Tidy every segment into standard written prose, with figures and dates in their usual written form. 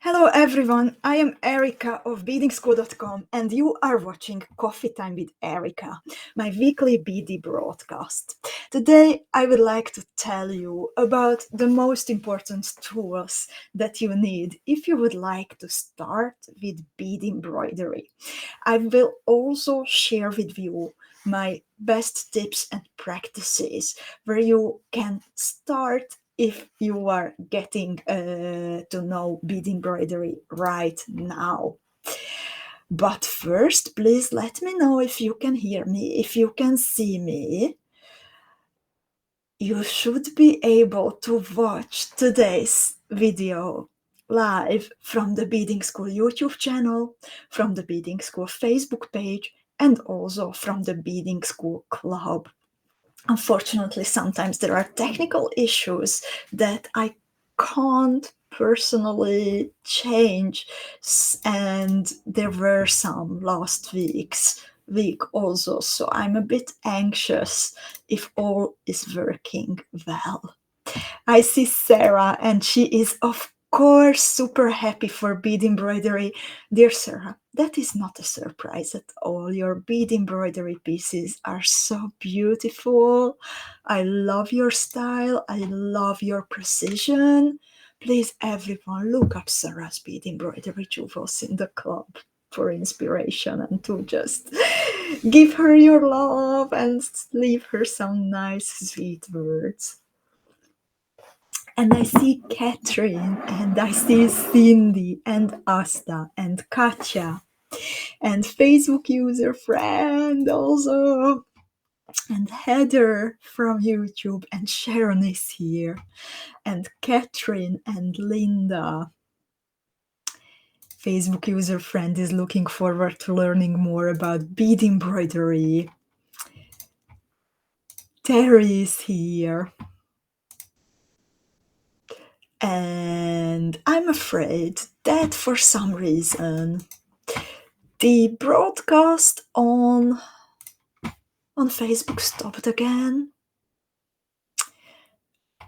Hello everyone, I am Erika of beadingschool.com and you are watching Coffee Time with Erika, my weekly BD broadcast. Today I would like to tell you about the most important tools that you need if you would like to start with bead embroidery. I will also share with you my best tips and practices where you can start if you are getting to know bead embroidery right now. But first, please let me know if you can hear me, if you can see me. You should be able to watch today's video live from the Beading School YouTube channel, from the Beading School Facebook page, and also from the Beading School Club. Unfortunately, sometimes there are technical issues that I can't personally change, and there were some last week also, so I'm a bit anxious if all is working well. I see Sarah, and she is of course super happy for bead embroidery. Dear Sarah, that is not a surprise at all. Your bead embroidery pieces are so beautiful. I love your style. I love your precision. Please, everyone, look up Sarah's bead embroidery jewels in the club for inspiration and to just give her your love and leave her some nice, sweet words. And I see Catherine, and I see Cindy, and Asta, and Katja, and Facebook user friend also, and Heather from YouTube, and Sharon is here, and Catherine, and Linda. Facebook user friend is looking forward to learning more about bead embroidery. Terry is here. And I'm afraid that for some reason the broadcast on Facebook stopped again.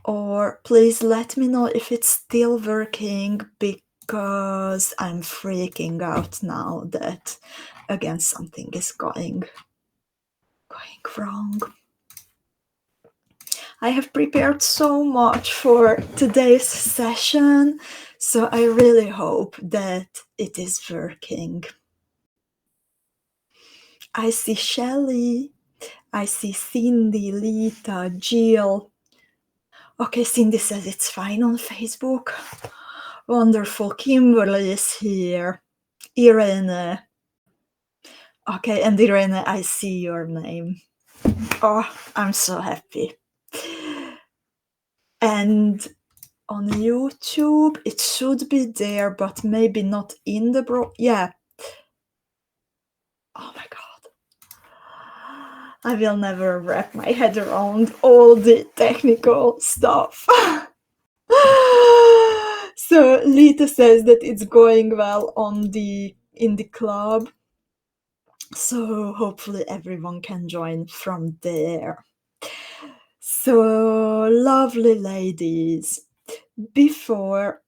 Or please let me know if it's still working, because I'm freaking out now that again something is going wrong. I have prepared so much for today's session, so I really hope that it is working. I see Shelly, I see Cindy, Lita, Jill. Okay, Cindy says it's fine on Facebook. Wonderful. Kimberly is here. Irene. Okay, and Irene, I see your name. Oh, I'm so happy. And on YouTube, it should be there, but maybe not in the yeah. Oh my god. I will never wrap my head around all the technical stuff. So Lita says that it's going well in the club. So hopefully everyone can join from there. So lovely ladies. Before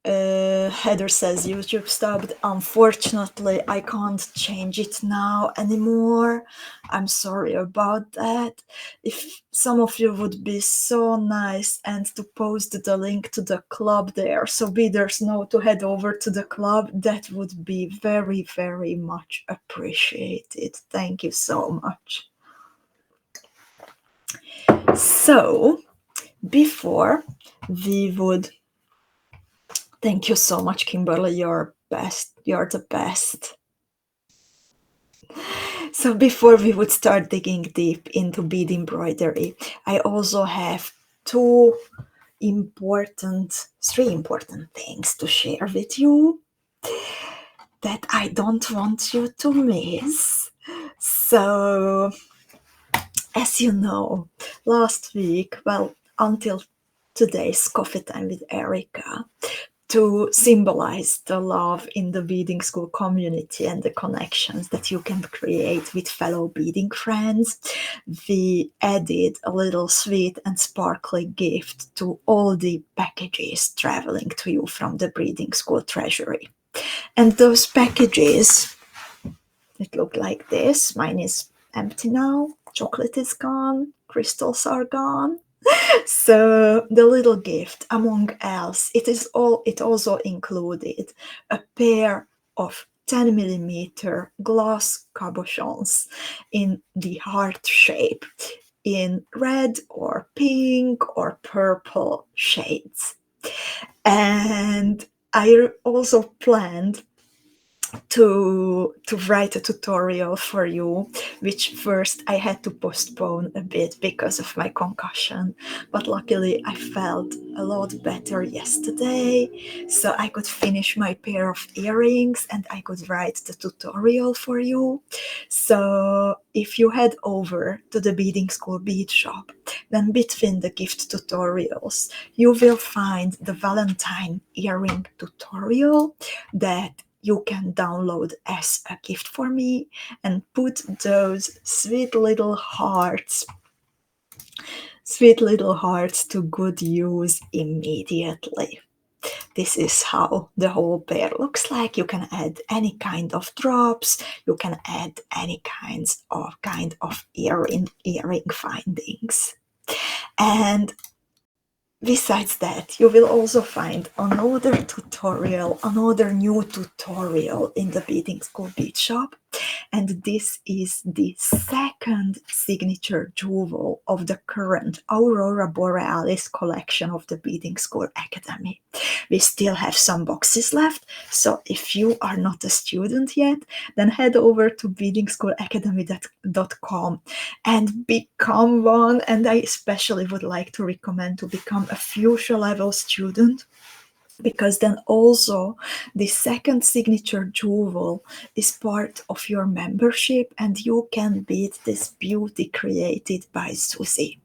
Heather says YouTube stopped. Unfortunately, I can't change it now anymore. I'm sorry about that. If some of you would be so nice and to post the link to the club there so beaders know to head over to the club, that would be very, very much appreciated. Thank you so much. So, before we would thank you so much, Kimberly. You're best. You're the best. So before we would start digging deep into bead embroidery, I also have three important things to share with you that I don't want you to miss. So, as you know, last week, well, until today's Coffee Time with Erika, to symbolize the love in the beading school community and the connections that you can create with fellow beading friends, we added a little sweet and sparkly gift to all the packages traveling to you from the beading school treasury. And those packages, it looked like this. Mine is empty now. Chocolate is gone. Crystals are gone. So the little gift, among else, it also included a pair of 10mm glass cabochons in the heart shape, in red or pink or purple shades. And I also planned to write a tutorial for you, which first I had to postpone a bit because of my concussion, but luckily I felt a lot better yesterday, so I could finish my pair of earrings and I could write the tutorial for you. So if you head over to the Beading School Bead Shop, then between the gift tutorials you will find the Valentine earring tutorial that you can download as a gift for me and put those sweet little hearts to good use immediately. This is how the whole pair looks like. You can add any kind of drops, you can add any kind of earring findings. And besides that, you will also find another new tutorial in the Beading School Bead Shop. And this is the second signature jewel of the current Aurora Borealis collection of the Beading School Academy. We still have some boxes left, so if you are not a student yet, then head over to beadingschoolacademy.com and become one. And I especially would like to recommend to become a fuchsia level student, because then also the second signature jewel is part of your membership and you can bead this beauty created by Susie.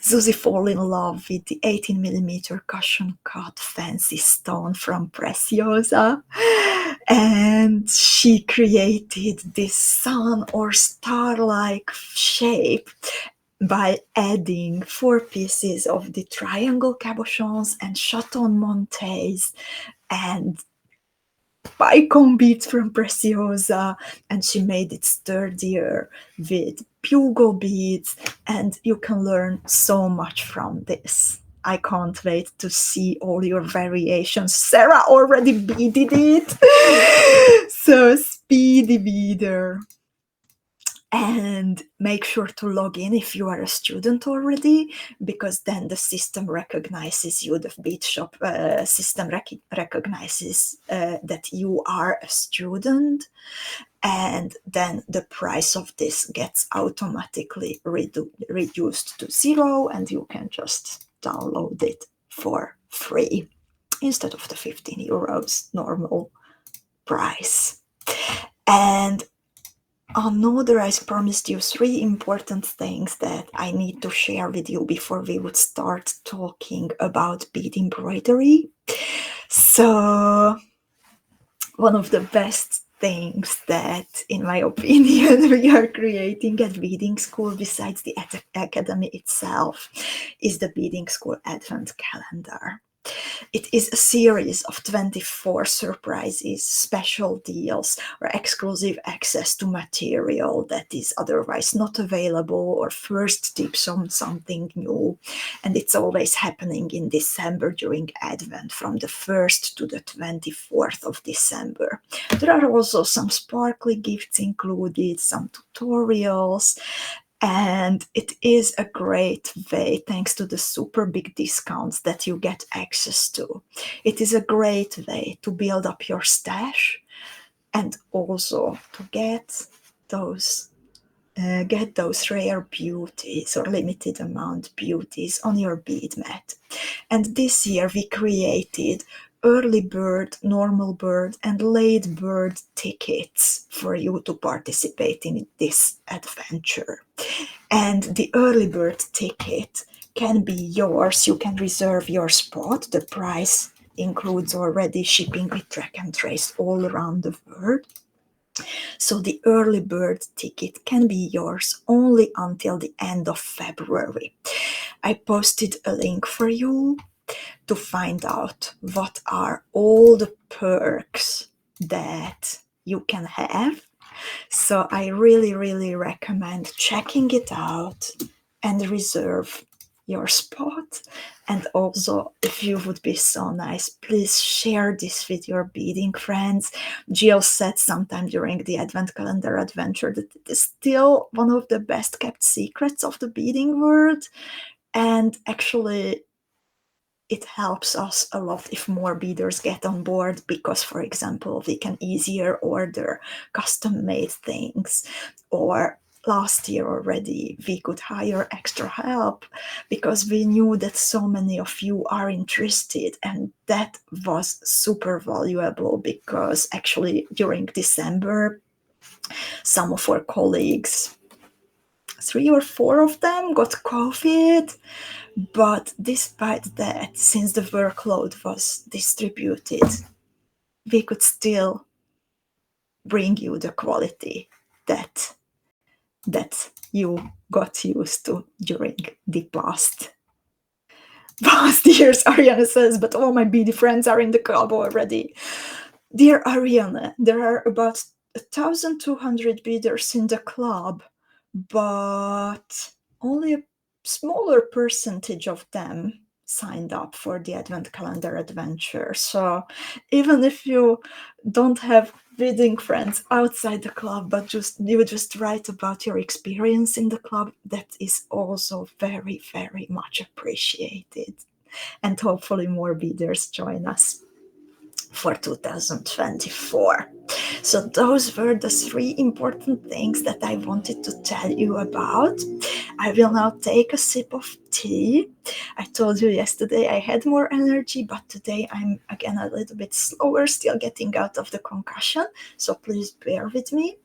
Susie fell in love with the 18mm cushion cut fancy stone from Preciosa, and she created this sun or star-like shape by adding 4 pieces of the triangle cabochons and chaton montes and bicone beads from Preciosa, and she made it sturdier with bugle beads, and you can learn so much from this. I can't wait to see all your variations. Sarah already beaded it. So speedy beader. And make sure to log in if you are a student already, because then the system recognizes you, the bead shop system recognizes that you are a student, and then the price of this gets automatically reduced to 0, and you can just download it for free instead of the 15 euros normal price. And another, I promised you 3 important things that I need to share with you before we would start talking about bead embroidery. So one of the best things that, in my opinion, we are creating at Beading School, besides the academy itself, is the Beading School Advent Calendar. It is a series of 24 surprises, special deals, or exclusive access to material that is otherwise not available, or first tips on something new. And it's always happening in December during Advent, from the 1st to the 24th of December. There are also some sparkly gifts included, some tutorials, and it is a great way, thanks to the super big discounts that you get access to. It is a great way to build up your stash and also to get those rare beauties or limited amount beauties on your bead mat. And this year we created early bird, normal bird, and late bird tickets for you to participate in this adventure. And the early bird ticket can be yours. You can reserve your spot. The price includes already shipping with track and trace all around the world. So the early bird ticket can be yours only until the end of February. I posted a link for you to find out what are all the perks that you can have. So I really, really recommend checking it out and reserve your spot. And also, if you would be so nice, please share this with your beading friends. Jill said sometime during the Advent Calendar Adventure that it is still one of the best kept secrets of the beading world. And actually, it helps us a lot if more beaders get on board because, for example, we can easier order custom-made things. Or last year already, we could hire extra help because we knew that so many of you are interested, and that was super valuable because actually during December, some of our colleagues, 3 or 4 of them, got COVID. But despite that, since the workload was distributed, we could still bring you the quality that you got used to during the past years. Ariana says, but all my beady friends are in the club already. Dear Ariana, there are about 1,200 beaders in the club, but only a smaller percentage of them signed up for the Advent Calendar Adventure. So even if you don't have beading friends outside the club, but you just write about your experience in the club, that is also very, very much appreciated. And hopefully more beaders join us for 2024. So those were the 3 important things that I wanted to tell you about. I will now take a sip of tea. I told you yesterday I had more energy, but today I'm again a little bit slower, still getting out of the concussion, so please bear with me.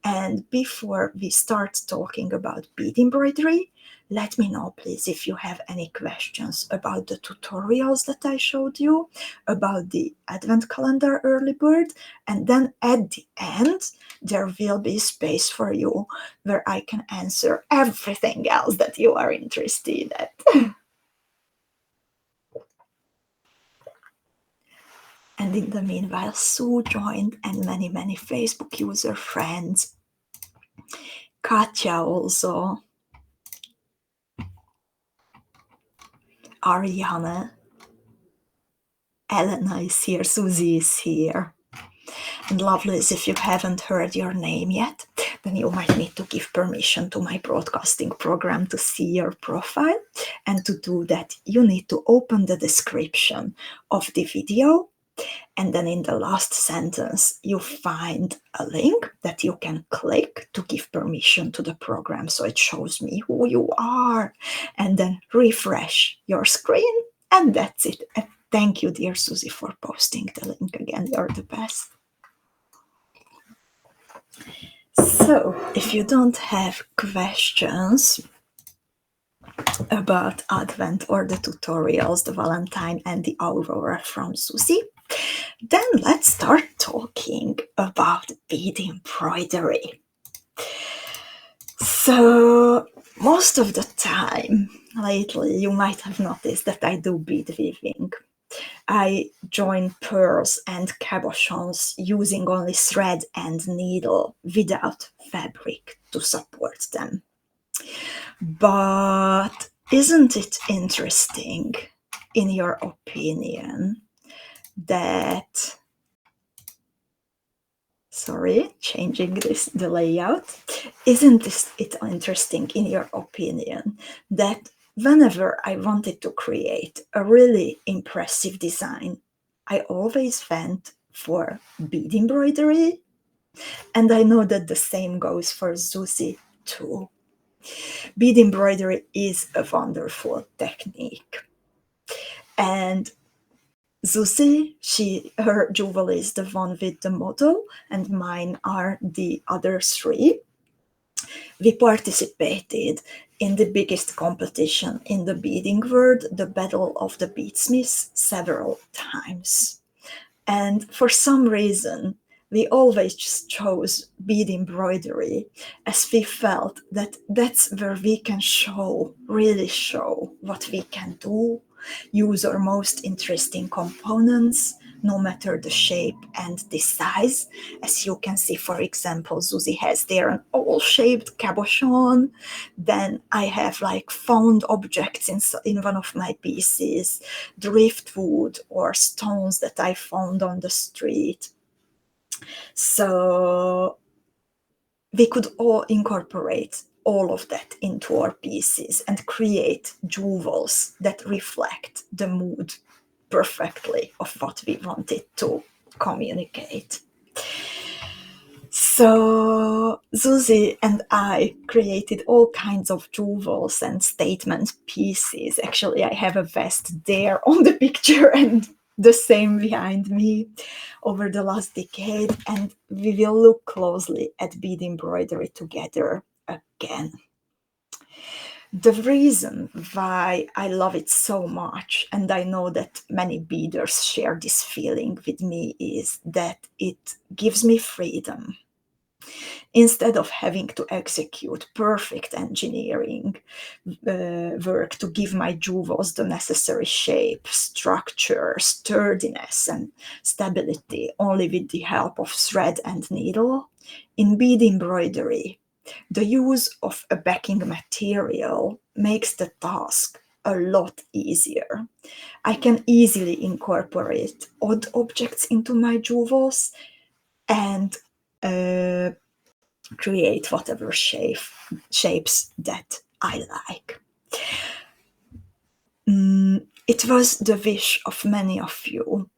And before we start talking about bead embroidery, let me know, please, if you have any questions about the tutorials that I showed you, about the Advent Calendar Early Bird, and then at the end, there will be space for you where I can answer everything else that you are interested in. And in the meanwhile, Sue joined, and many, many Facebook user friends. Katja also. Ariane, Elena is here, Susie is here. And lovelies, if you haven't heard your name yet, then you might need to give permission to my broadcasting program to see your profile. And to do that, you need to open the description of the video. And then in the last sentence, you find a link that you can click to give permission to the program. So it shows me who you are. And then refresh your screen. And that's it. And thank you, dear Susie, for posting the link again. You're the best. So if you don't have questions about Advent or the tutorials, the Valentine and the Aurora from Susie, then let's start talking about bead embroidery. So most of the time lately, you might have noticed that I do bead weaving. I join pearls and cabochons using only thread and needle without fabric to support them. But isn't it interesting, in your opinion, that, sorry, changing the layout, isn't it interesting, in your opinion, that whenever I wanted to create a really impressive design, I always went for bead embroidery? And I know that the same goes for Susie too. Bead embroidery is a wonderful technique. And Susie, her jewel is the one with the model, and mine are the other 3. We participated in the biggest competition in the beading world, the Battle of the Beadsmiths, several times. And for some reason, we always just chose bead embroidery, as we felt that that's where we can really show what we can do, use our most interesting components, no matter the shape and the size. As you can see, for example, Susie has there an oval-shaped cabochon. Then I have like found objects in one of my pieces, driftwood or stones that I found on the street. So we could all incorporate all of that into our pieces and create jewels that reflect the mood perfectly of what we wanted to communicate. So Susie and I created all kinds of jewels and statement pieces. Actually, I have a vest there on the picture and the same behind me over the last decade, and we will look closely at bead embroidery together again. The reason why I love it so much, and I know that many beaders share this feeling with me, is that it gives me freedom. Instead of having to execute perfect engineering work to give my jewels the necessary shape, structure, sturdiness, and stability only with the help of thread and needle, in bead embroidery, the use of a backing material makes the task a lot easier. I can easily incorporate odd objects into my jewels and create whatever shapes that I like. It was the wish of many of you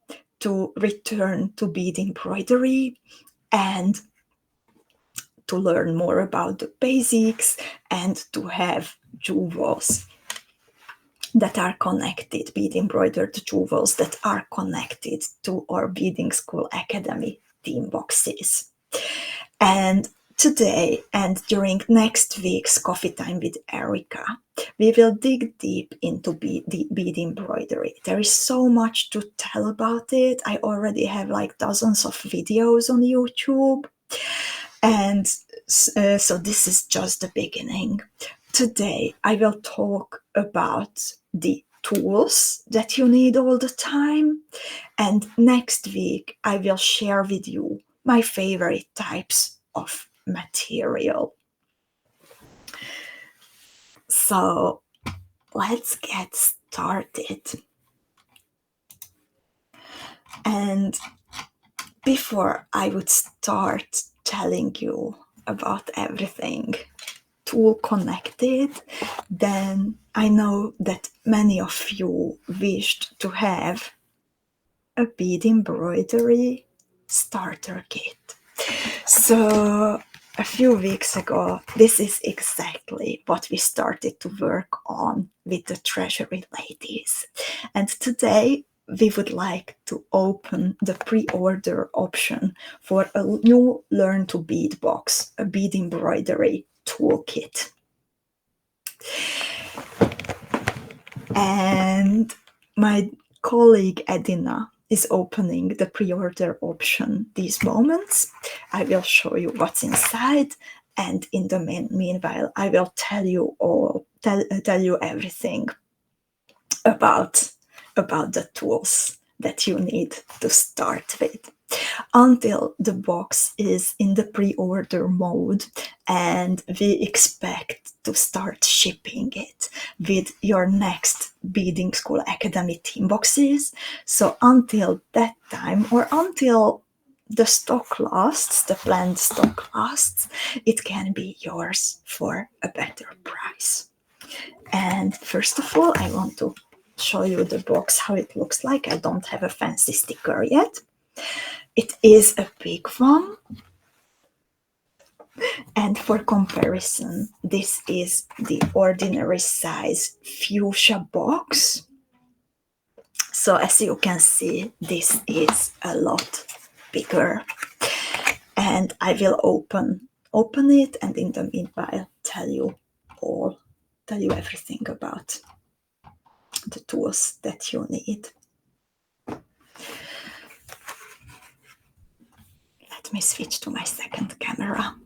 to return to bead embroidery and to learn more about the basics and to have jewels that are connected, bead embroidered jewels that are connected to our Beading School Academy theme boxes. And today and during next week's Coffee Time with Erika, we will dig deep into bead embroidery. There is so much to tell about it. I already have like dozens of videos on YouTube. And so this is just the beginning. Today, I will talk about the tools that you need all the time. And next week, I will share with you my favorite types of material. So let's get started. And before I would start telling you about everything tool connected, then I know that many of you wished to have a bead embroidery starter kit. So a few weeks ago, this is exactly what we started to work on with the Treasury ladies. And today we would like to open the pre-order option for a new Learn to Bead box, a bead embroidery toolkit. And my colleague Edina is opening the pre-order option these moments. I will show you what's inside, and in the meanwhile, I will tell you everything about the tools that you need to start with, until the box is in the pre-order mode and we expect to start shipping it with your next Beading School Academy theme boxes. So until that time, or until the stock lasts, the planned stock lasts, it can be yours for a better price. And first of all, I want to show you the box, how it looks like. I don't have a fancy sticker yet. It is a big one. And for comparison, this is the ordinary size fuchsia box. So as you can see, this is a lot bigger. And I will open it, and in the meanwhile tell you all tell you everything about the tools that you need. Let me switch to my second camera.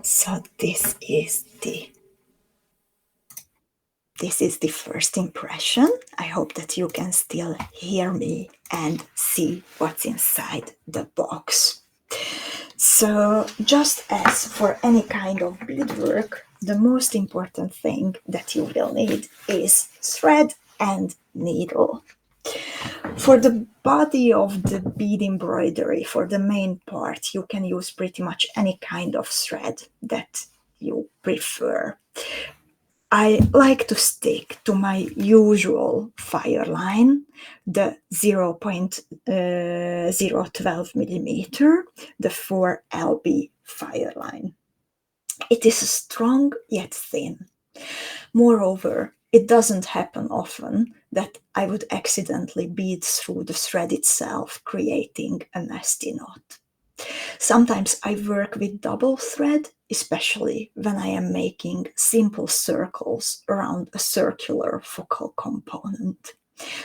So this is the first impression. I hope that you can still hear me and see what's inside the box. So just as for any kind of beadwork, the most important thing that you will need is thread and needle. For the body of the bead embroidery, for the main part, you can use pretty much any kind of thread that you prefer. I like to stick to my usual Fireline, the 0.012 millimeter, the 4 LB Fireline. It is strong yet thin. Moreover, it doesn't happen often that I would accidentally bead through the thread itself, creating a nasty knot. Sometimes I work with double thread, especially when I am making simple circles around a circular focal component.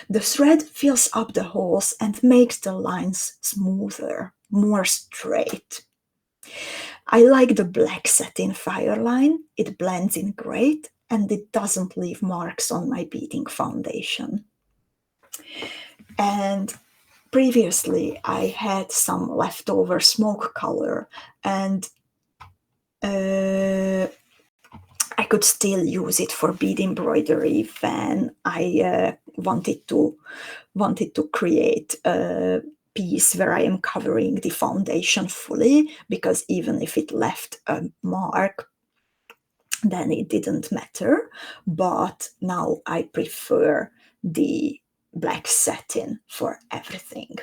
The thread fills up the holes and makes the lines smoother, more straight. I like the black satin Fireline. It blends in great and it doesn't leave marks on my beading foundation. And previously I had some leftover smoke color, and I could still use it for bead embroidery when I wanted to create a piece where I am covering the foundation fully, because even if it left a mark, then it didn't matter. But now I prefer the black satin for everything.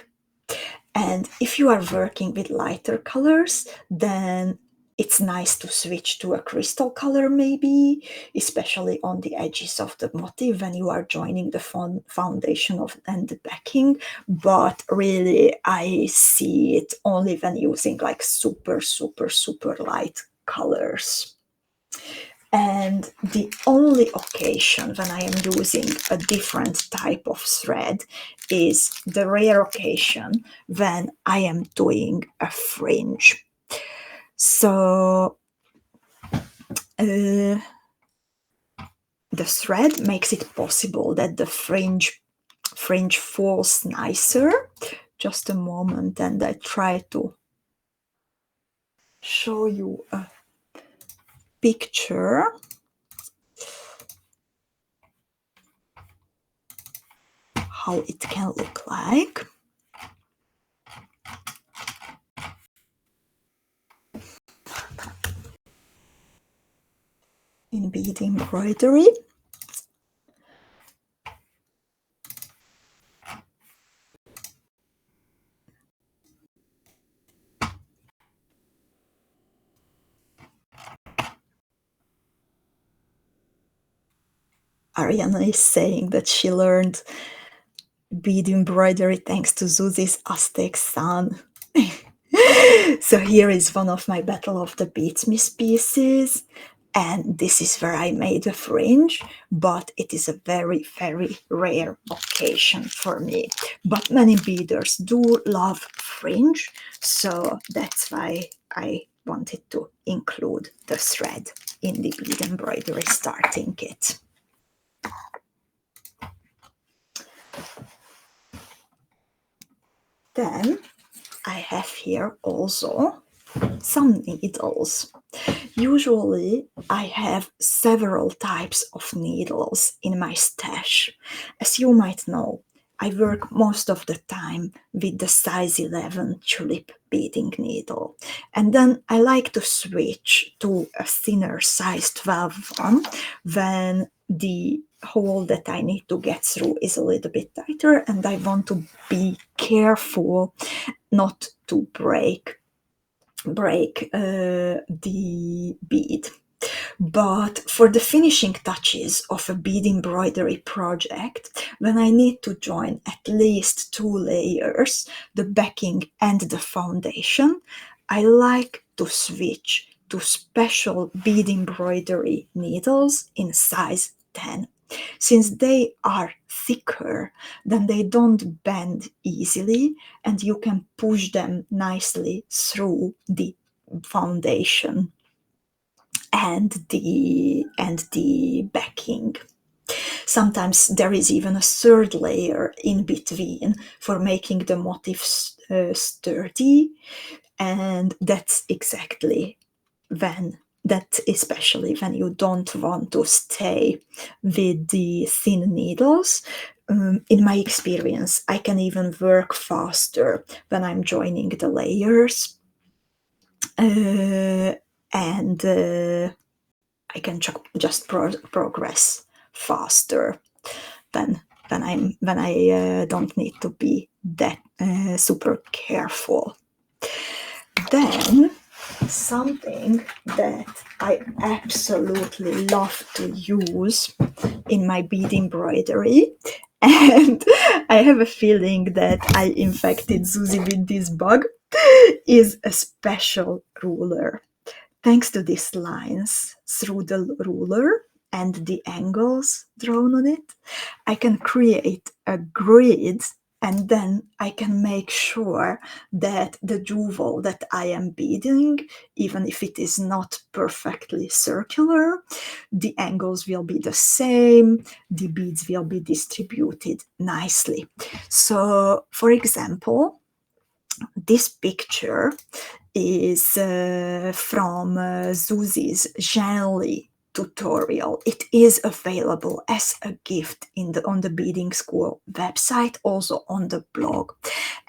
And if you are working with lighter colors, then it's nice to switch to a crystal color maybe, especially on the edges of the motif when you are joining the foundation and the backing. But really, I see it only when using like super, super, super light colors. And the only occasion when I am using a different type of thread is the rare occasion when I am doing a fringe. So the thread makes it possible that the fringe falls nicer. Just a moment, and I try to show you a picture. How it can look like. In bead embroidery. Ariana is saying that she learned bead embroidery thanks to Zuzi's Aztec son. So here is one of my Battle of the Beadsmith pieces, and this is where I made a fringe, but it is a very, very rare occasion for me. But many beaders do love fringe, so that's why I wanted to include the thread in the bead embroidery starting kit. Then I have here also some needles. Usually I have several types of needles in my stash. As you might know, I work most of the time with the size 11 Tulip beading needle. And then I like to switch to a thinner size 12 one when the hole that I need to get through is a little bit tighter and I want to be careful not to break the bead. But for the finishing touches of a bead embroidery project, when I need to join at least 2 layers, the backing and the foundation, I like to switch to special bead embroidery needles in size 10. Since they are thicker, then they don't bend easily and you can push them nicely through the foundation and the backing. Sometimes there is even a third layer in between for making the motifs sturdy, and that's exactly especially when you don't want to stay with the thin needles. In my experience, I can even work faster when I'm joining the layers, and I can just progress faster than when I don't need to be that super careful. Then something that I absolutely love to use in my bead embroidery, and I have a feeling that I infected Susie with this bug, is a special ruler. Thanks to these lines through the ruler and the angles drawn on it, I can create a grid, and then I can make sure that the jewel that I am beading, even if it is not perfectly circular, the angles will be the same, the beads will be distributed nicely. So, for example, this picture is from Susie's Genly tutorial. It is available as a gift on the Beading School website, also on the blog.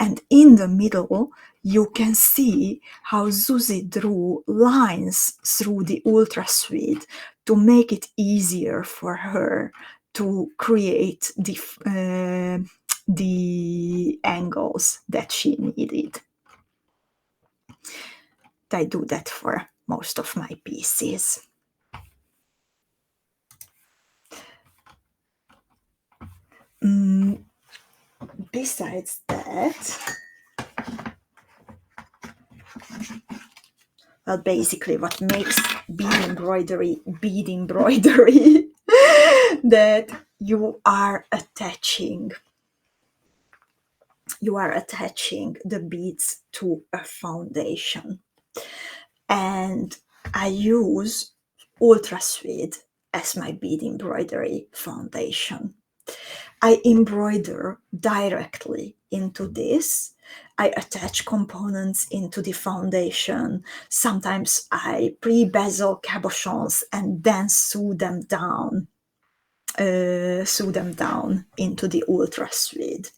And in the middle, you can see how Susie drew lines through the Ultra Suede to make it easier for her to create the angles that she needed. I do that for most of my pieces. Besides that, well, basically what makes bead embroidery that you are attaching the beads to a foundation. And I use Ultra Suede as my bead embroidery foundation. I embroider directly into this. I attach components into the foundation. Sometimes I pre-bezel cabochons and then sew them down into the Ultra Suede.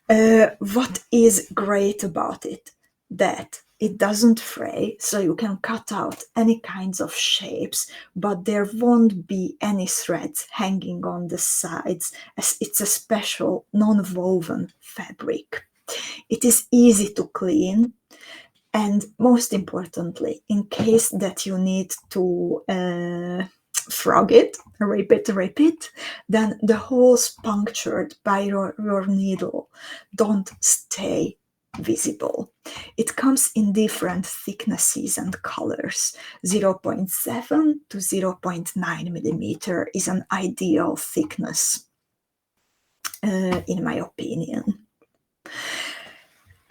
What is great about it? That it doesn't fray, so you can cut out any kinds of shapes, but there won't be any threads hanging on the sides, as it's a special non-woven fabric. It is easy to clean, and most importantly, in case that you need to frog it, rip it, then the holes punctured by your needle don't stay visible. It comes in different thicknesses and colors. 0.7 to 0.9 millimeter is an ideal thickness, in my opinion.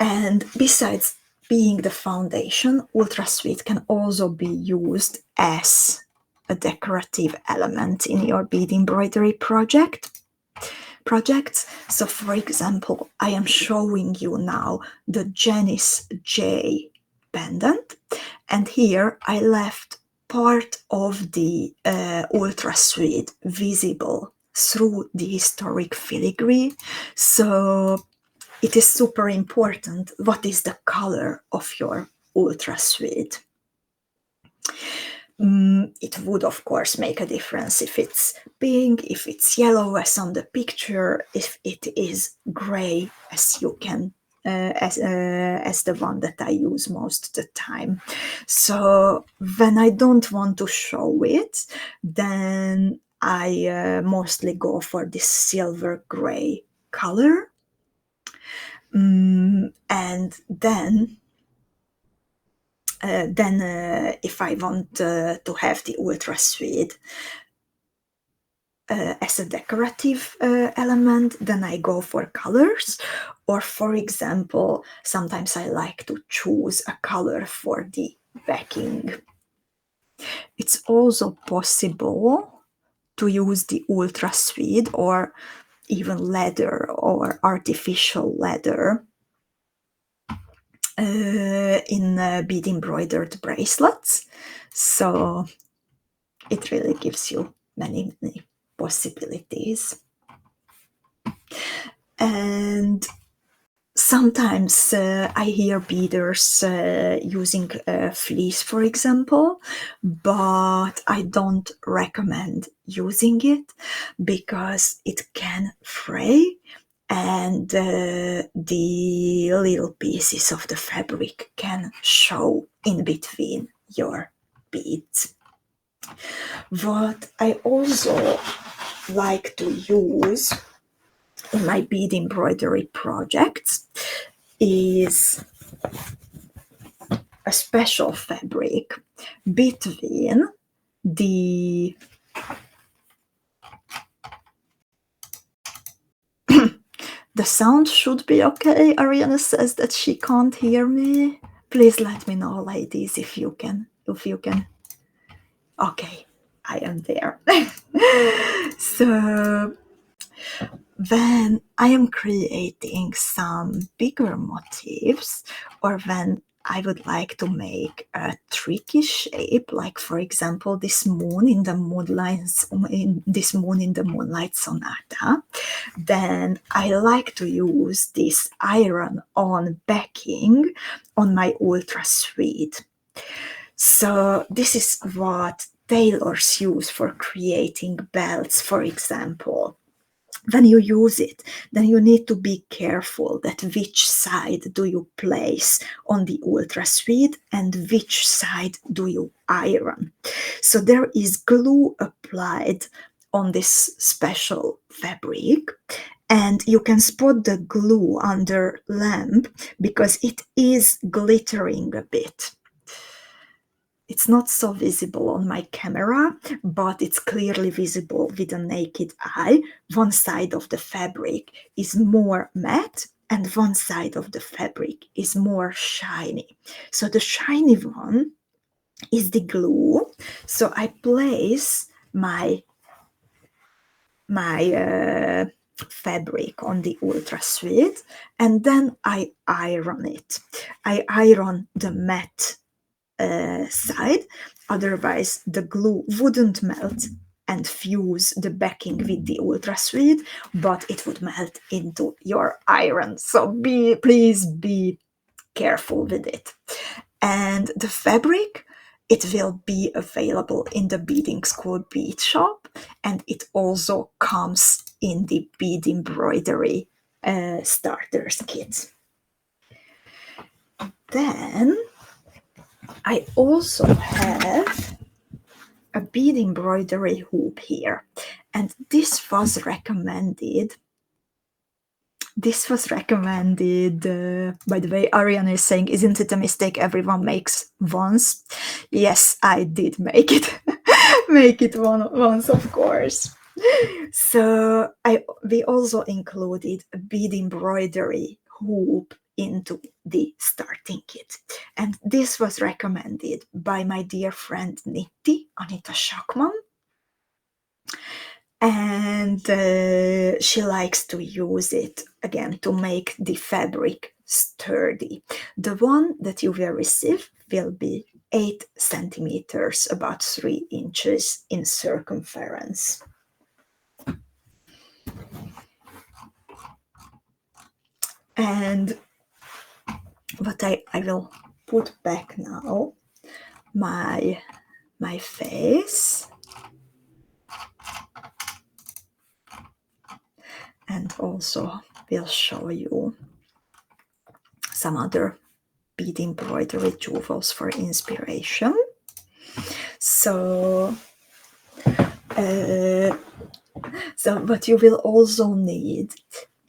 And besides being the foundation, Ultra Suede can also be used as a decorative element in your bead embroidery projects. So, for example, I am showing you now the Janice J pendant, and here I left part of the Ultra Suede visible through the historic filigree. So it is super important what is the color of your Ultra Suede. It would, of course, make a difference if it's pink, if it's yellow as on the picture, if it is gray, as you can as the one that I use most of the time. So when I don't want to show it, then I mostly go for this silver gray color. And then if I want to have the Ultra Suede as a decorative element, then I go for colors. Or for example, sometimes I like to choose a color for the backing. It's also possible to use the Ultra Suede or even leather or artificial leather in bead embroidered bracelets. So it really gives you many possibilities. And sometimes I hear beaders using fleece, for example, but I don't recommend using it because it can fray and the little pieces of the fabric can show in between your beads. What I also like to use in my bead embroidery projects is a special fabric between the the sound should be okay. Ariana says that she can't hear me. Please let me know, ladies, if you can. Okay, I am there. So when I am creating some bigger motifs, or when I would like to make a tricky shape, like for example this moon in the moonlight sonata, then I like to use this iron-on backing on my Ultra Suede. So this is what tailors use for creating belts, for example. When you use it, then you need to be careful that which side do you place on the Ultra Suede and which side do you iron. So there is glue applied on this special fabric, and you can spot the glue under lamp because it is glittering a bit. It's not so visible on my camera, but it's clearly visible with a naked eye. One side of the fabric is more matte and one side of the fabric is more shiny. So the shiny one is the glue. So I place my fabric on the Ultra Suede and then I iron it. I iron the matte side, otherwise the glue wouldn't melt and fuse the backing with the Ultra Suede, but it would melt into your iron. So please be careful with it. And the fabric, it will be available in the Beadingschool Bead Shop, and it also comes in the Bead Embroidery Starter Kit. Then I also have a bead embroidery hoop here, and this was recommended. By the way, Ariana is saying, isn't it a mistake everyone makes once? Yes, I did make it. Make it once, of course. So we also included a bead embroidery hoop into the starting kit. And this was recommended by my dear friend Anita Schachman. And she likes to use it, again, to make the fabric sturdy. The one that you will receive will be 8 centimeters, about 3 inches in circumference. And what I will put back now, my face, and also will show you some other bead embroidery jewels for inspiration. So what you will also need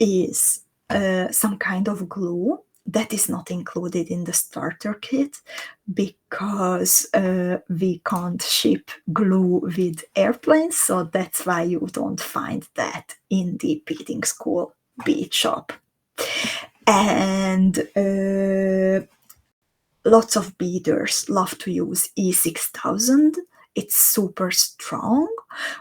is some kind of glue. That is not included in the starter kit because we can't ship glue with airplanes, so that's why you don't find that in the beading school bead shop. And lots of beaders love to use E6000. It's super strong,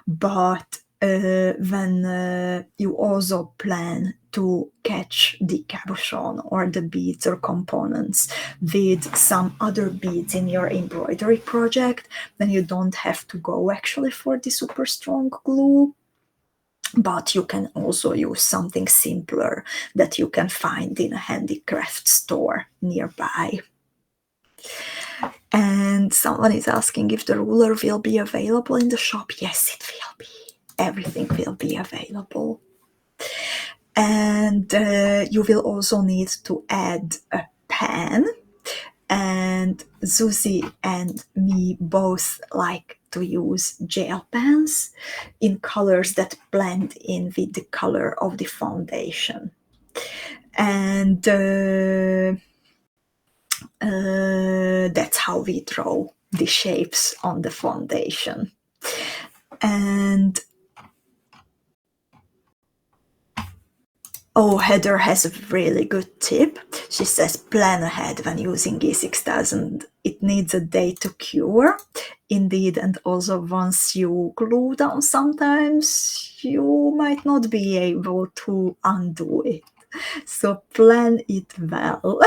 but when you also plan to catch the cabochon or the beads or components with some other beads in your embroidery project, then you don't have to go actually for the super strong glue, but you can also use something simpler that you can find in a handicraft store nearby. And someone is asking if the ruler will be available in the shop. Yes, it will be. Everything will be available. And you will also need to add a pen. And Zuzi and me both like to use gel pens in colors that blend in with the color of the foundation. And that's how we draw the shapes on the foundation. And oh, Heather has a really good tip. She says plan ahead when using E6000. It needs a day to cure. Indeed, and also once you glue down, sometimes you might not be able to undo it. So plan it well.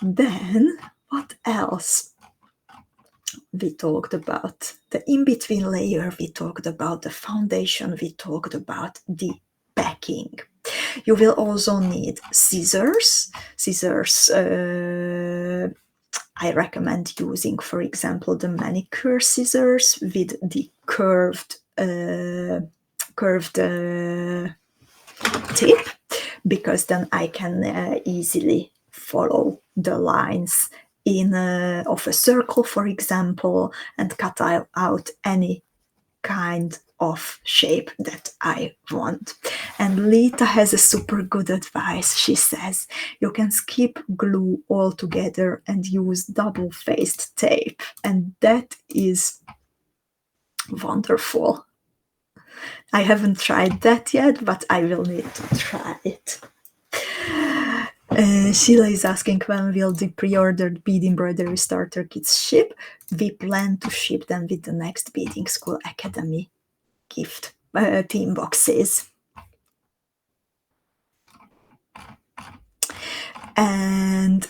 Then, what else? We talked about the in-between layer, we talked about the foundation, we talked about the backing. You will also need scissors. Scissors, I recommend using, for example, the manicure scissors with the curved tip, because then I can easily follow the lines of a circle, for example, and cut out any kind of shape that I want. And Lita has a super good advice. She says you can skip glue altogether and use double-faced tape, and that is wonderful. I haven't tried that yet, but I will need to try it. Sheila is asking when will the pre-ordered bead embroidery starter kits ship. We plan to ship them with the next Beading School Academy gift team boxes. And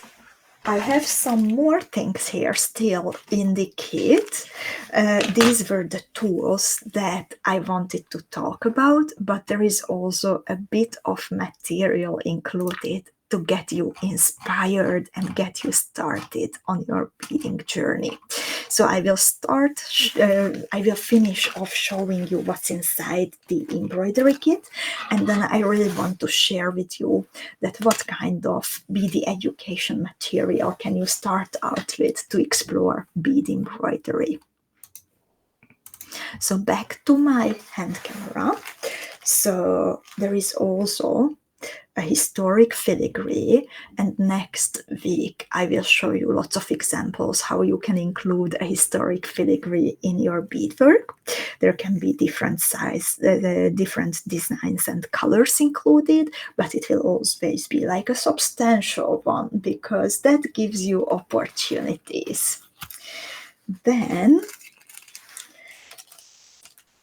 I have some more things here still in the kit. These were the tools that I wanted to talk about, but there is also a bit of material included to get you inspired and get you started on your beading journey. So I will finish off showing you what's inside the embroidery kit, and then I really want to share with you that what kind of bead education material can you start out with to explore bead embroidery. So back to my hand camera. So there is also a historic filigree, and next week I will show you lots of examples how you can include a historic filigree in your beadwork. There can be different size, different designs and colors included, but it will always be like a substantial one because that gives you opportunities. Then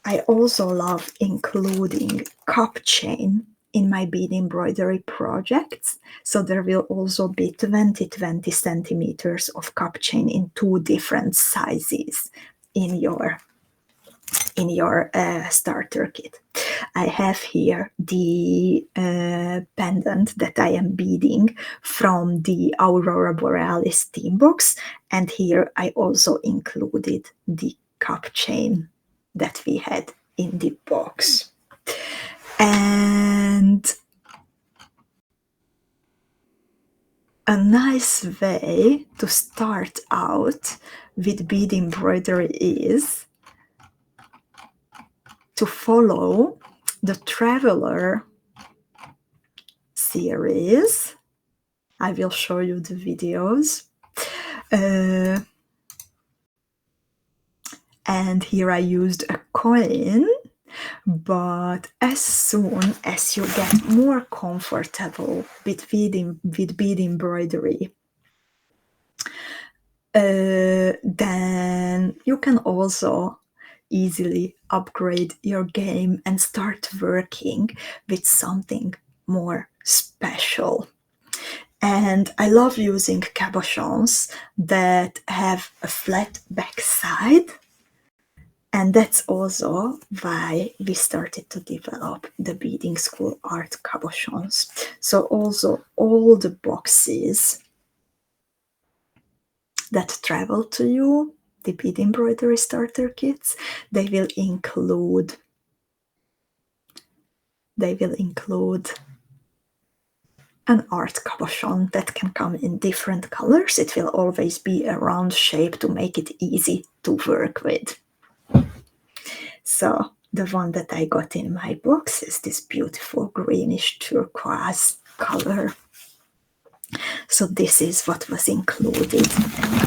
I also love including cupchain in my bead embroidery projects. So there will also be 20 centimeters of cupchain in 2 different sizes in your starter kit. I have here the pendant that I am beading from the Aurora Borealis team box, and here I also included the cupchain that we had in the box. And a nice way to start out with bead embroidery is to follow the Traveler series. I will show you the videos. And here I used a coin, but as soon as you get more comfortable with bead embroidery, then you can also easily upgrade your game and start working with something more special. And I love using cabochons that have a flat back side. And that's also why we started to develop the Beading School Art cabochons. So also all the boxes that travel to you, the Bead Embroidery Starter Kits, they will include an art cabochon that can come in different colors. It will always be a round shape to make it easy to work with. So the one that I got in my box is this beautiful greenish turquoise color. So this is what was included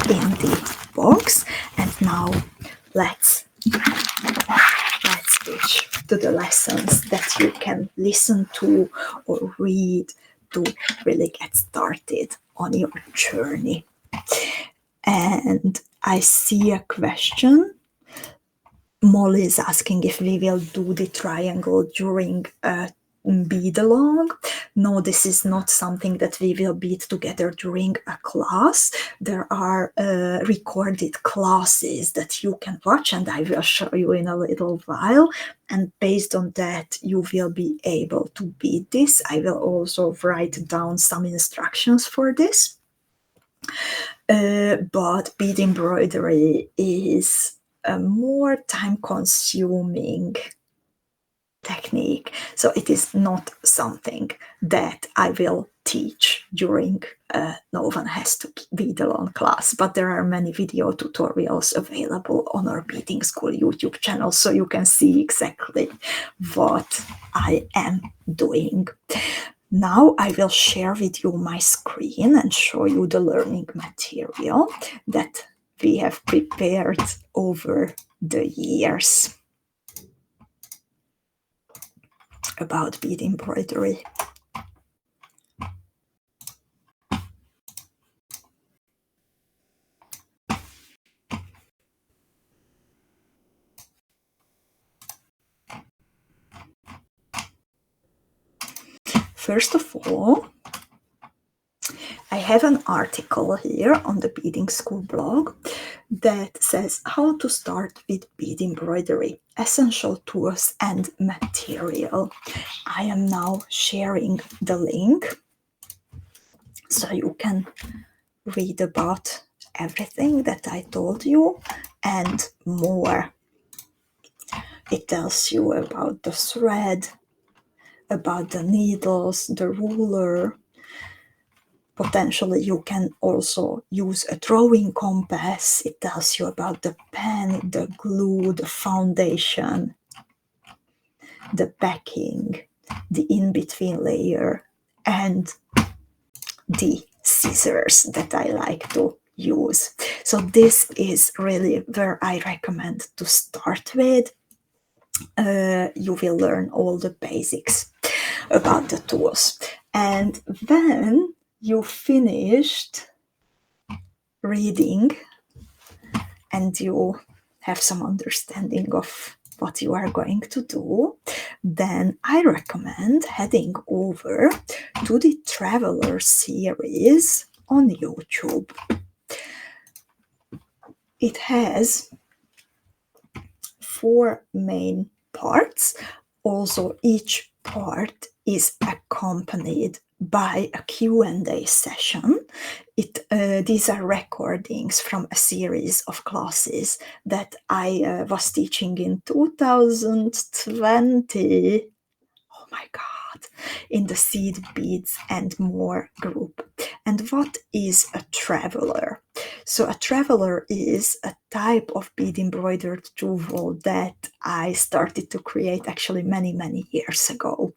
in the box. And now let's switch to the lessons that you can listen to or read to really get started on your journey. And I see a question. Molly is asking if we will do the triangle during a bead along. No, this is not something that we will bead together during a class. There are recorded classes that you can watch, and I will show you in a little while. And based on that, you will be able to bead this. I will also write down some instructions for this. But bead embroidery is a more time-consuming technique, so it is not something that I will teach during No One Has to Bead Alone class, but there are many video tutorials available on our Beading School YouTube channel, so you can see exactly what I am doing. Now I will share with you my screen and show you the learning material that we have prepared over the years about bead embroidery. First of all, I have an article here on the Beading School blog that says how to start with bead embroidery, essential tools and material. I am now sharing the link so you can read about everything that I told you and more. It tells you about the thread, about the needles, the ruler. Potentially you can also use a drawing compass. It tells you about the pen, the glue, the foundation, the backing, the in-between layer, and the scissors that I like to use. So this is really where I recommend to start with. You will learn all the basics about the tools. And when you finished reading and you have some understanding of what you are going to do, then I recommend heading over to the Traveler series on YouTube. It has 4 main parts. Also, each part is accompanied by a Q&A session. These are recordings from a series of classes that I was teaching in 2020. Oh my God, in the Seed Beads and More group. And what is a traveler? So a traveler is a type of bead embroidered jewel that I started to create actually many, many years ago.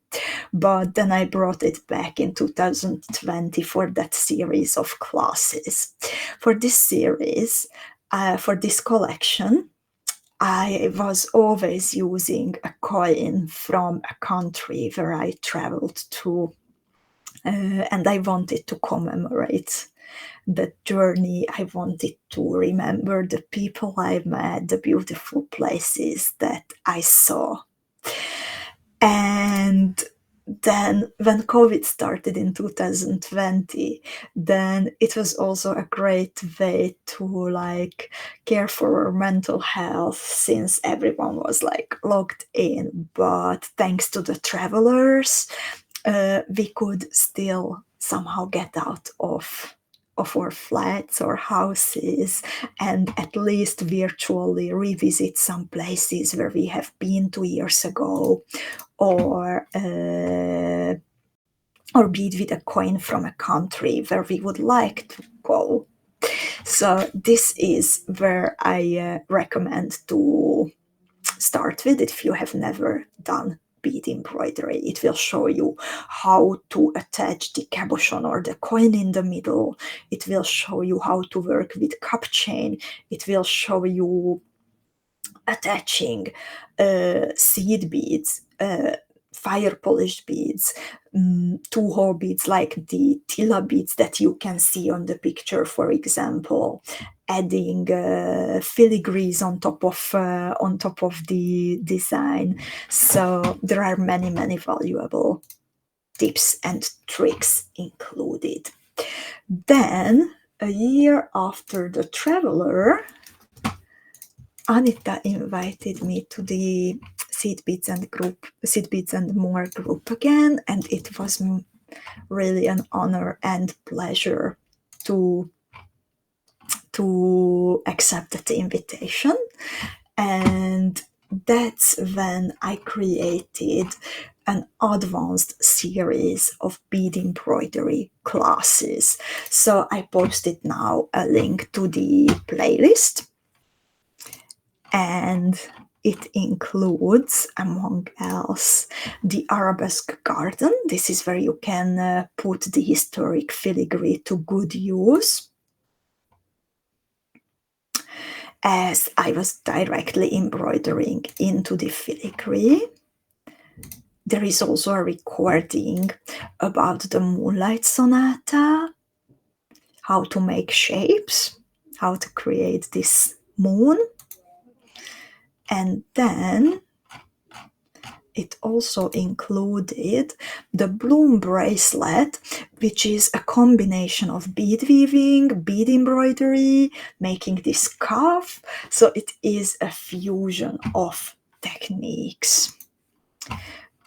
But then I brought it back in 2020 for that series of classes. For this series, for this collection, I was always using a coin from a country where I traveled to, and I wanted to commemorate the journey. I wanted to remember the people I met, the beautiful places that I saw. And then when COVID started in 2020, then it was also a great way to like care for our mental health since everyone was like locked in. But thanks to the travelers, we could still somehow get out of our flats or houses and at least virtually revisit some places where we have been 2 years ago, or bead with a coin from a country where we would like to go. So this is where I recommend to start with if you have never done bead embroidery. It will show you how to attach the cabochon or the coin in the middle. It will show you how to work with cupchain. It will show you attaching seed beads, fire polished beads, Toho beads like the Tulip beads that you can see on the picture, for example, adding filigrees on top of the design. So there are many, many valuable tips and tricks included. Then a year after the traveler, Anita invited me to the Seed Beads and More group again, and it was really an honor and pleasure to accept that invitation. And that's when I created an advanced series of bead embroidery classes. So I posted now a link to the playlist, and it includes, among else, the Arabesque Garden. This is where you can put the historic filigree to good use, as I was directly embroidering into the filigree. There is also a recording about the Moonlight Sonata, how to make shapes, how to create this moon. And then it also included the bloom bracelet, which is a combination of bead weaving, bead embroidery, making this cuff. So it is a fusion of techniques.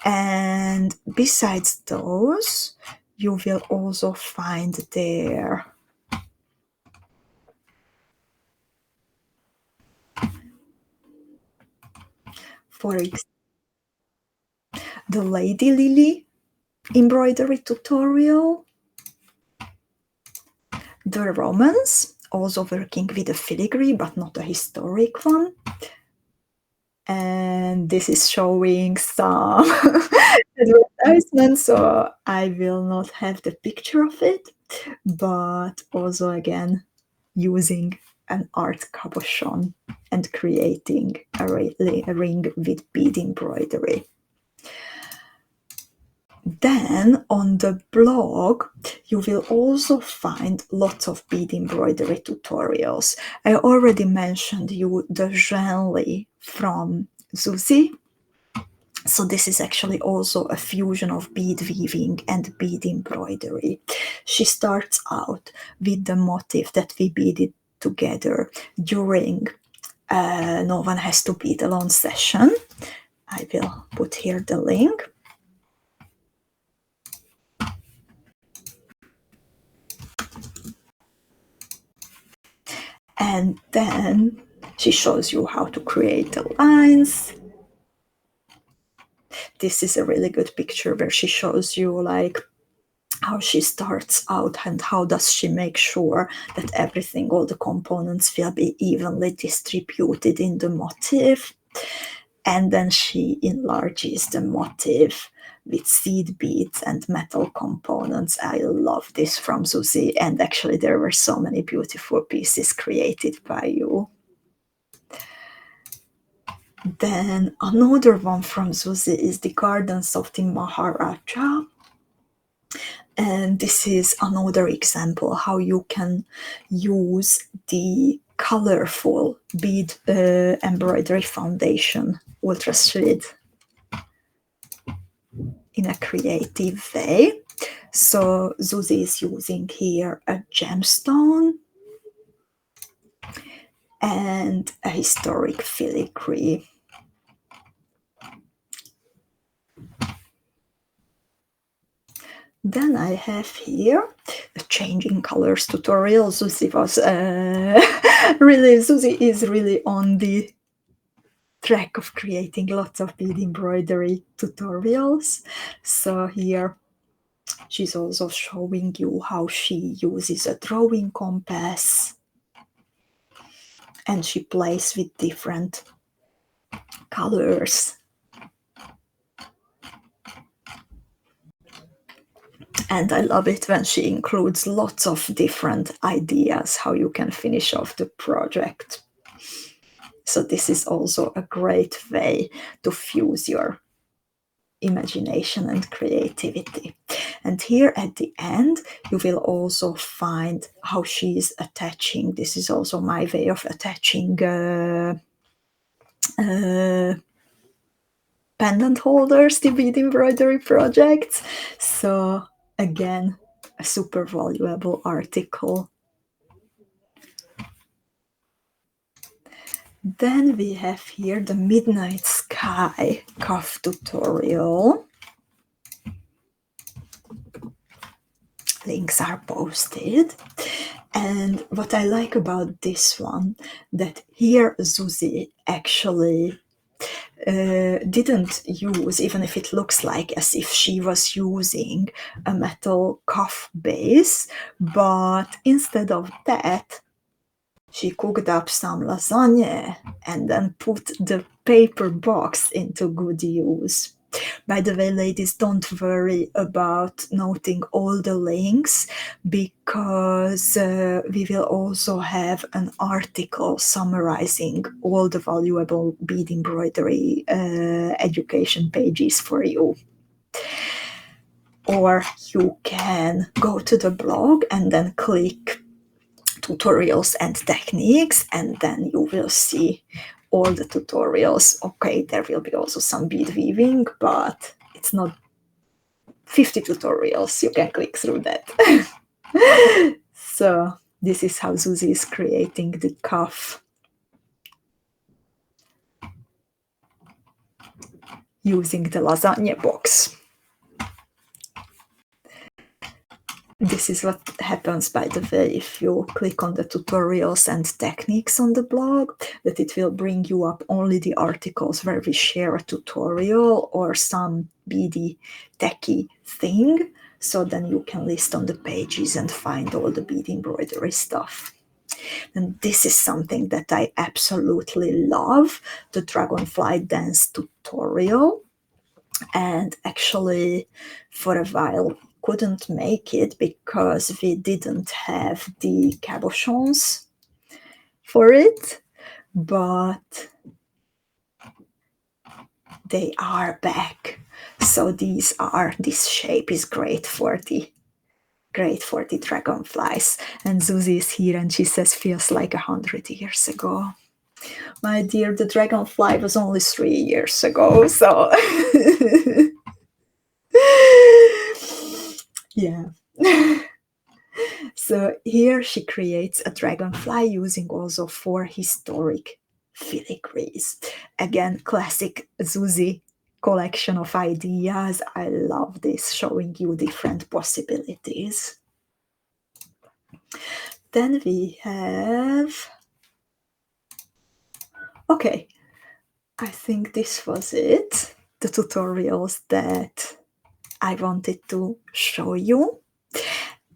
And besides those, you will also find there for example, the Lady Lily embroidery tutorial, the Romans, also working with a filigree, but not a historic one. And this is showing some advertisements, so I will not have the picture of it, but also again using an art cabochon and creating a ring with bead embroidery. Then on the blog, you will also find lots of bead embroidery tutorials. I already mentioned you the Jeanli from Zuzi. So this is actually also a fusion of bead weaving and bead embroidery. She starts out with the motif that we beaded together during No One Has to Bead Alone session. I will put here the link. And then she shows you how to create the lines. this is a really good picture where she shows you like how she starts out and how does she make sure that everything, all the components will be evenly distributed in the motif. And then she enlarges the motif with seed beads and metal components. I love this from Susie, and actually there were so many beautiful pieces created by you. Then another one from Susie is the Gardens of the Maharaja. And this is another example how you can use the colorful bead embroidery foundation, Ultra Suede, in a creative way. So Susie is using here a gemstone and a historic filigree. Then I have here a changing colors tutorial. Susie was Susie is really on the track of creating lots of bead embroidery tutorials. So here she's also showing you how she uses a drawing compass, and she plays with different colors. And I love it when she includes lots of different ideas how you can finish off the project. So this is also a great way to fuse your imagination and creativity. And here at the end, you will also find how she's attaching. This is also my way of attaching pendant holders to bead embroidery projects. So again, a super valuable article. Then we have here the Midnight Sky cuff tutorial. Links are posted. And what I like about this one, that here Susie actually didn't use, even if it looks like as if she was using a metal cuff base, but instead of that, she cooked up some lasagna and then put the paper box into good use. By the way, ladies, don't worry about noting all the links, because we will also have an article summarizing all the valuable bead embroidery education pages for you. Or you can go to the blog and then click tutorials and techniques, and then you will see all the tutorials. Okay, there will be also some bead weaving, but it's not 50 tutorials. You can click through that. So this is how Susie is creating the cuff using the lasagna box. This is what happens, by the way, if you click on the tutorials and techniques on the blog, that it will bring you up only the articles where we share a tutorial or some beady techie thing. So then you can list on the pages and find all the bead embroidery stuff. And this is something that I absolutely love, the dragonfly dance tutorial. And actually, for a while, couldn't make it because we didn't have the cabochons for it, but they are back. So this shape is great for the dragonflies. And Susie is here and she says, feels like 100 years ago. My dear, the dragonfly was only 3 years ago, so yeah. So here she creates a dragonfly using also 4 historic filigrees. Again, classic Susie collection of ideas. I love this, showing you different possibilities. Then we have, okay, I think this was it. the tutorials that I wanted to show you,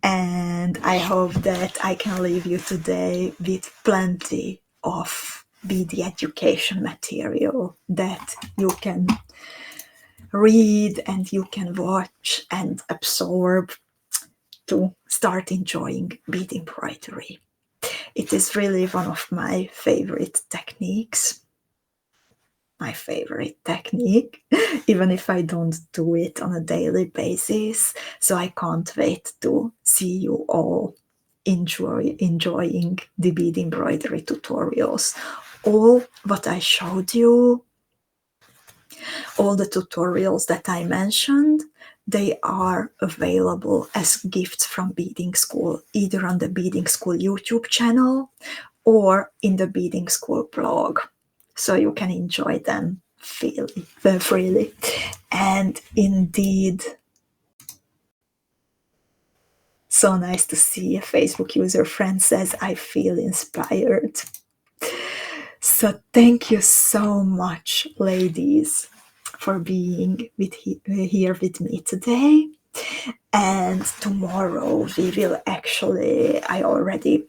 and I hope that I can leave you today with plenty of beading education material that you can read and you can watch and absorb to start enjoying bead embroidery. It is really one of my favorite techniques. My favorite technique, even if I don't do it on a daily basis. So I can't wait to see you all enjoying the bead embroidery tutorials. All what I showed you, all the tutorials that I mentioned, they are available as gifts from Beading School, either on the Beading School YouTube channel or in the Beading School blog. So you can enjoy them freely. And indeed, so nice to see a Facebook user friend says, I feel inspired. So thank you so much, ladies, for being here with me today. And tomorrow we will actually, I already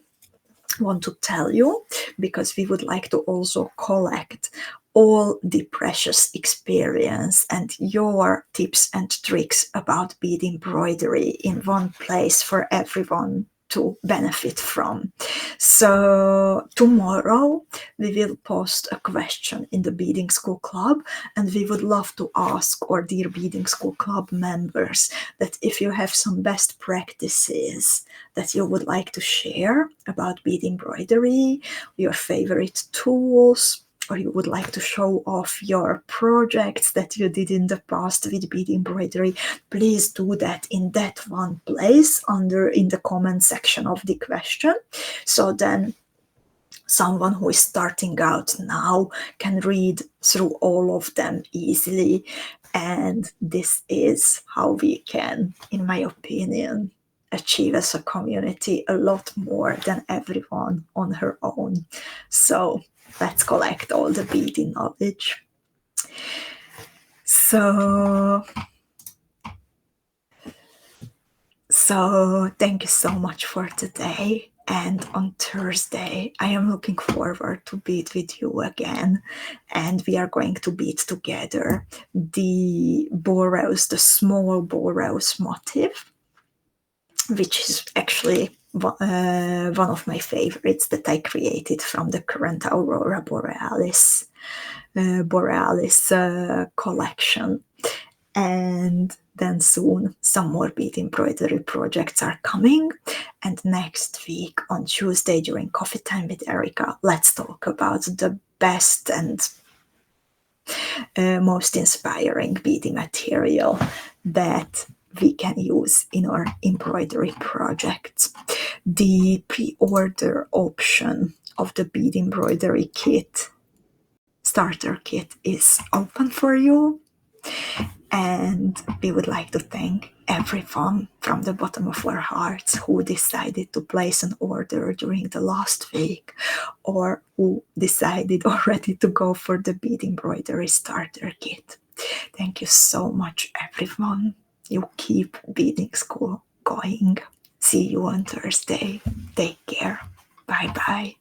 want to tell you, because we would like to also collect all the precious experience and your tips and tricks about bead embroidery in one place for everyone to benefit from. So tomorrow we will post a question in the Beading School Club, and we would love to ask our dear Beading School Club members that if you have some best practices that you would like to share about bead embroidery, your favorite tools, or you would like to show off your projects that you did in the past with bead embroidery, please do that in that one place in the comment section of the question. So then someone who is starting out now can read through all of them easily. And this is how we can, in my opinion, achieve as a community a lot more than everyone on her own. So let's collect all the beading knowledge. So thank you so much for today. And on Thursday, I am looking forward to bead with you again. And we are going to bead together the boros, the small boros motif, which is actually one of my favorites that I created from the current Aurora Borealis collection. And then soon some more bead embroidery projects are coming. And next week on Tuesday during Coffee Time with Erika, let's talk about the best and most inspiring beading material that we can use in our embroidery projects. The pre-order option of the bead embroidery kit, starter kit, is open for you. And we would like to thank everyone from the bottom of our hearts who decided to place an order during the last week, or who decided already to go for the bead embroidery starter kit. Thank you so much, everyone. You keep Beading School going. See you on Thursday. Take care. Bye-bye.